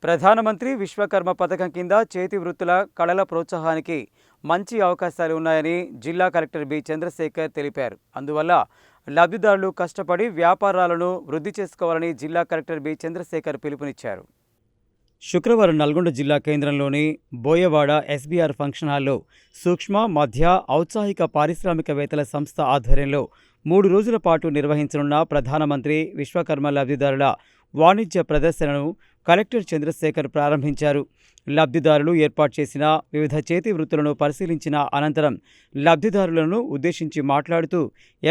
ప్రధానమంత్రి విశ్వకర్మ పథకం కింద చేతి వృత్తుల కళల ప్రోత్సాహానికి మంచి అవకాశాలు ఉన్నాయని జిల్లా కలెక్టర్ బి చంద్రశేఖర్ తెలిపారు. అందువల్ల లబ్ధిదారులు కష్టపడి వ్యాపారాలను వృద్ధి చేసుకోవాలని జిల్లా కలెక్టర్ బి చంద్రశేఖర్ పిలుపునిచ్చారు. శుక్రవారం నల్గొండ జిల్లా కేంద్రంలోని బోయవాడ ఎస్బీఆర్ ఫంక్షన్ హాల్లో సూక్ష్మ మధ్య ఔత్సాహిక పారిశ్రామికవేత్తల సంస్థ ఆధ్వర్యంలో 3 రోజుల పాటు నిర్వహించనున్న ప్రధానమంత్రి విశ్వకర్మ లబ్ధిదారుల వాణిజ్య ప్రదర్శనను కలెక్టర్ చంద్రశేఖర్ ప్రారంభించారు. లబ్ధిదారులు ఏర్పాటు చేసిన వివిధ చేతి వృత్తులను పరిశీలించిన అనంతరం లబ్ధిదారులను ఉద్దేశించి మాట్లాడుతూ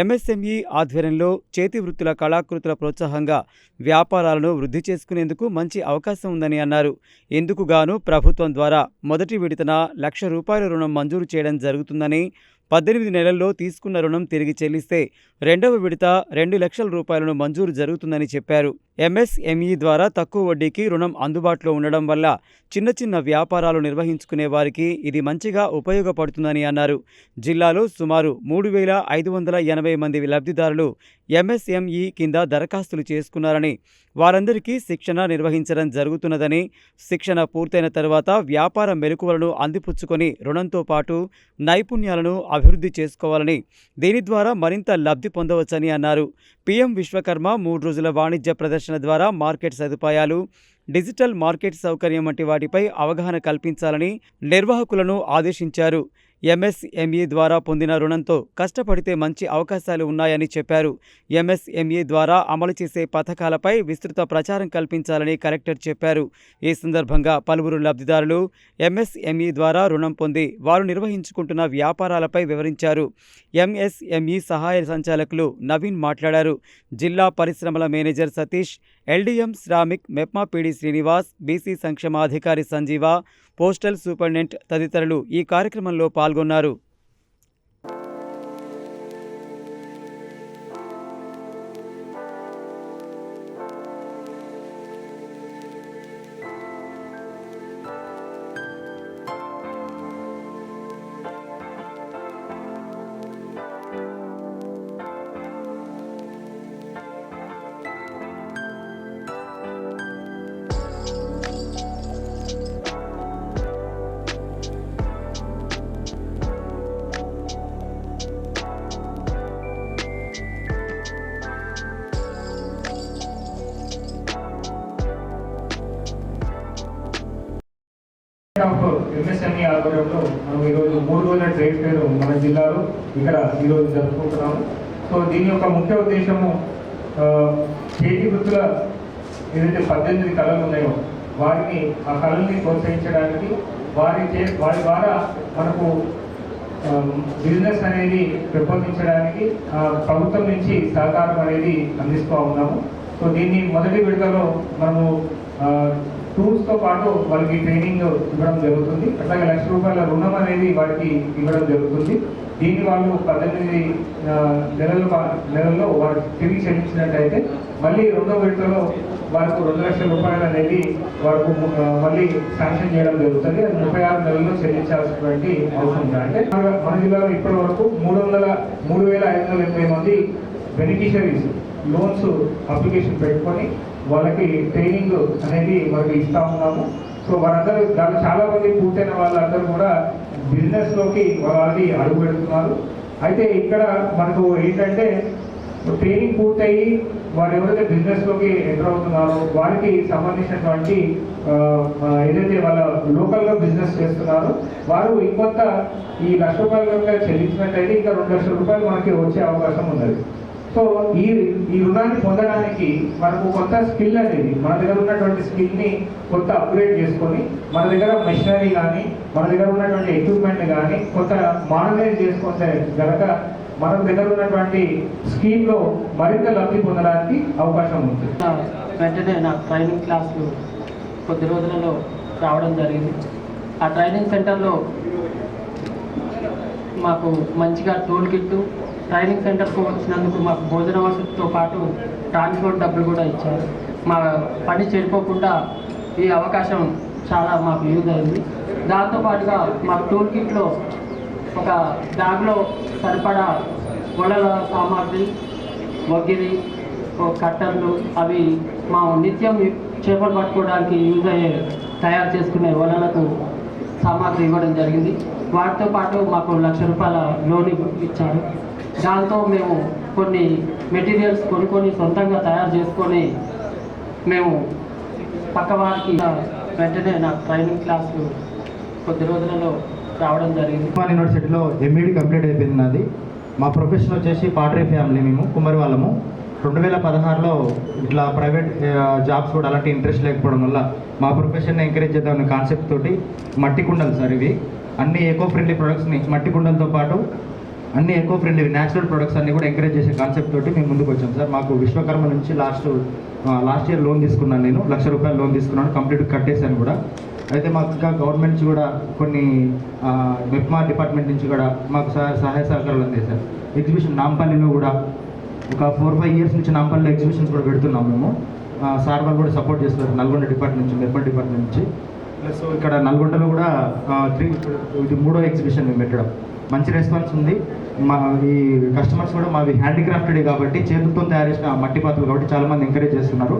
ఎంఎస్ఎంఈ ఆధ్వర్యంలో చేతి వృత్తుల కళాకృతుల ప్రోత్సాహంగా వ్యాపారాలను వృద్ధి చేసుకునేందుకు మంచి అవకాశం ఉందని అన్నారు. ఇందుకు గాను ప్రభుత్వం ద్వారా మొదటి విడతన ₹1,00,000 రుణం మంజూరు చేయడం జరుగుతుందని, 18 నెలల్లో తీసుకున్న రుణం తిరిగి చెల్లిస్తే రెండవ విడత ₹2,00,000 మంజూరు జరుగుతుందని చెప్పారు. ఎంఎస్ఎంఈ ద్వారా తక్కువ వడ్డీకి రుణం అందుబాటులో ఉండడం వల్ల చిన్న వ్యాపారాలు నిర్వహించుకునే వారికి ఇది మంచిగా ఉపయోగపడుతుందని అన్నారు. జిల్లాలో సుమారు 3,580 మంది లబ్ధిదారులు ఎంఎస్ఎంఈ కింద దరఖాస్తులు చేసుకున్నారని, వారందరికీ శిక్షణ నిర్వహించడం జరుగుతున్నదని, శిక్షణ పూర్తయిన తర్వాత వ్యాపార మెలకువలను అందిపుచ్చుకొని రుణంతో పాటు నైపుణ్యాలను అభివృద్ధి చేసుకోవాలని, దీని ద్వారా మరింత లబ్ధి పొందవచ్చని అన్నారు. పీఎం విశ్వకర్మ 3 రోజుల వాణిజ్య ప్రదర్శన ద్వారా మార్కెట్ సదుపాయాలు, డిజిటల్ మార్కెట్ సౌకర్యం వంటి వాటిపై అవగాహన కల్పించాలని నిర్వాహకులను ఆదేశించారు. ఎంఎస్ఎంఈ ద్వారా పొందిన రుణంతో కష్టపడితే మంచి అవకాశాలు ఉన్నాయని చెప్పారు. ఎంఎస్ఎంఈ ద్వారా అమలు చేసే పథకాలపై విస్తృత ప్రచారం కల్పించాలని కలెక్టర్ చెప్పారు. ఈ సందర్భంగా పలువురు లబ్ధిదారులు ఎంఎస్ఎంఈ ద్వారా రుణం పొంది వారు నిర్వహించుకుంటున్న వ్యాపారాలపై వివరించారు. ఎంఎస్ఎంఈ సహాయ సంచాలకులు నవీన్ మాట్లాడారు. జిల్లా పరిశ్రమల manager Satish, LDM Shramik MEPMA PD Srinivas, BC సంక్షేమాధికారి సంజీవ, పోస్టల్ సూపరింటెండెంట్ తదితరులు ఈ కార్యక్రమంలో పాల్గొన్నారు. ఎంఎస్ఎంఈ ఆధ్వర్యంలో మనం ఈరోజు 3 రోజుల ట్రేడ్ ఫేర్ మన జిల్లాలో ఇక్కడ ఈరోజు జరుపుకుంటున్నాము. సో దీని యొక్క ముఖ్య ఉద్దేశము చేతి వృత్తుల ఏదైతే 18 కళలు ఉన్నాయో వారిని ఆ కళల్ని ప్రోత్సహించడానికి, వారి ద్వారా మనకు బిజినెస్ అనేది పెంపొందించడానికి ప్రభుత్వం నుంచి సహకారం అనేది అందిస్తూ ఉన్నాము. సో దీన్ని మొదటి విడతలో మనము టూల్స్తో పాటు వాళ్ళకి ట్రైనింగ్ ఇవ్వడం జరుగుతుంది. అట్లాగే ₹1,00,000 రుణం అనేది వారికి ఇవ్వడం జరుగుతుంది. దీన్ని వాళ్ళు 18 నెలల్లో వారు తిరిగి చెల్లించినట్టయితే మళ్ళీ రెండో విడతలో వారికి ₹2,00,000 అనేది వారికి మళ్ళీ శాంక్షన్ చేయడం జరుగుతుంది. అది 36 నెలల్లో చెల్లించాల్సినటువంటి అవసరం ఉంది. అంటే మన జిల్లాలో ఇప్పటి వరకు 3,580 మంది బెనిఫిషరీస్ లోన్స్ అప్లికేషన్ పెట్టుకొని వాళ్ళకి ట్రైనింగ్ అనేది మనకి ఇస్తూ ఉన్నాము. సో వారందరూ దాంట్లో చాలా మంది పూర్తయిన వాళ్ళందరూ కూడా బిజినెస్లోకి వాళ్ళని అడుగు పెడుతున్నారు. అయితే ఇక్కడ మనకు ఏంటంటే ట్రైనింగ్ పూర్తయి వారు ఎవరైతే బిజినెస్లోకి ఎంటర్ అవుతున్నారో వారికి సంబంధించినటువంటి ఏదైతే వాళ్ళ లోకల్గా బిజినెస్ చేస్తున్నారో వారు ఇంకొంత ఈ ₹1,00,000 కనుక చెల్లించినట్టయితే ఇంకా ₹2,00,000 మనకి వచ్చే అవకాశం ఉన్నది. సో ఈ రుణాన్ని పొందడానికి మనకు కొత్త స్కిల్ అనేది, మన దగ్గర ఉన్నటువంటి స్కిల్ని కొత్త అప్గ్రేడ్ చేసుకొని మన దగ్గర మెషినరీ కానీ మన దగ్గర ఉన్నటువంటి ఎక్విప్మెంట్ కానీ కొత్త మోడర్నైజ్ చేసుకుంటే కనుక మన దగ్గర ఉన్నటువంటి స్కీమ్లో మరింత లబ్ధి పొందడానికి అవకాశం ఉంది. వెంటనే నా ట్రైనింగ్ క్లాసులు కొద్ది రోజులలో రావడం జరిగింది. ఆ ట్రైనింగ్ సెంటర్లో మాకు మంచిగా టూల్ కిట్టు, ట్రైనింగ్ సెంటర్కు వచ్చినందుకు మాకు భోజన వసతితో పాటు ట్రాన్స్పోర్ట్ డబ్బులు కూడా ఇచ్చారు. మా పని చెడిపోకుండా ఈ అవకాశం చాలా మాకు యూజ్ అయింది. దాంతోపాటుగా మా టూల్ కిట్లో ఒక బ్యాగ్లో సరిపడా గొడవల సామాగ్రి, వగిరి, కట్టర్లు అవి మా నిత్యం చేపలు పట్టుకోవడానికి యూజ్ అయ్యే తయారు చేసుకునే వలలకు సామాగ్రి ఇవ్వడం జరిగింది. వాటితో పాటు మాకు ₹1,00,000 లోన్ ఇచ్చారు. దాంతో మేము కొన్ని మెటీరియల్స్ కొనుక్కొని సొంతంగా తయారు చేసుకొని మేము పక్క వారికి వెంటనే నా ట్రైనింగ్ క్లాసులు కొద్ది రోజులలో రావడం జరిగింది. ఉస్మాన్ యూనివర్సిటీలో ఎంఈడి కంప్లీట్ అయిపోయింది నాది. మా ప్రొఫెషన్ వచ్చేసి పాటరీ ఫ్యామిలీ, మేము కుమ్మరి వాళ్ళము. 2016లో ఇట్లా ప్రైవేట్ జాబ్స్ కూడా అలాంటి ఇంట్రెస్ట్ లేకపోవడం వల్ల మా ప్రొఫెషన్ని ఎంకరేజ్ చేద్దామనే కాన్సెప్ట్ తోటి మట్టి కుండలు సార్, ఇవి అన్ని ఎకో ఫ్రెండ్లీ ప్రొడక్ట్స్ని మట్టి కుండలతో పాటు అన్ని ఎకో ఫ్రెండ్లీ న్యాచురల్ ప్రొడక్ట్స్ అన్ని కూడా ఎంకరేజ్ చేసే కాన్సెప్ట్ తోటి మేము ముందుకు వచ్చాం సార్. మాకు విశ్వకర్మ నుంచి లాస్ట్ ఇయర్ లోన్ తీసుకున్నాను, నేను ₹1,00,000 లోన్ తీసుకున్నాను, కంప్లీట్ కట్టేశాను కూడా. అయితే మాకు ఇంకా గవర్నమెంట్ నుంచి కూడా కొన్ని మెప్మా డిపార్ట్మెంట్ నుంచి కూడా మాకు సహాయ సహకారాలు అందిస్తారు. ఎగ్జిబిషన్ నాంపల్లిలో కూడా ఒక 4-5 ఇయర్స్ నుంచి నాంపల్లిలో ఎగ్జిబిషన్స్ కూడా పెడుతున్నాం మేము. సార్ వాళ్ళు కూడా సపోర్ట్ చేస్తారు నల్గొండ డిపార్ట్మెంట్ నుంచి, మెప్మా డిపార్ట్మెంట్ నుంచి. ప్లస్ ఇక్కడ నల్గొండలో కూడా ఇది 3వ ఎగ్జిబిషన్ మేము పెట్టడం. మంచి రెస్పాన్స్ ఉంది. మా ఈ కస్టమర్స్ కూడా మావి హ్యాండీక్రాఫ్టెడ్ కాబట్టి చేతులతో తయారు చేసిన మట్టి పాత్రలు కాబట్టి చాలామంది ఎంకరేజ్ చేస్తున్నారు.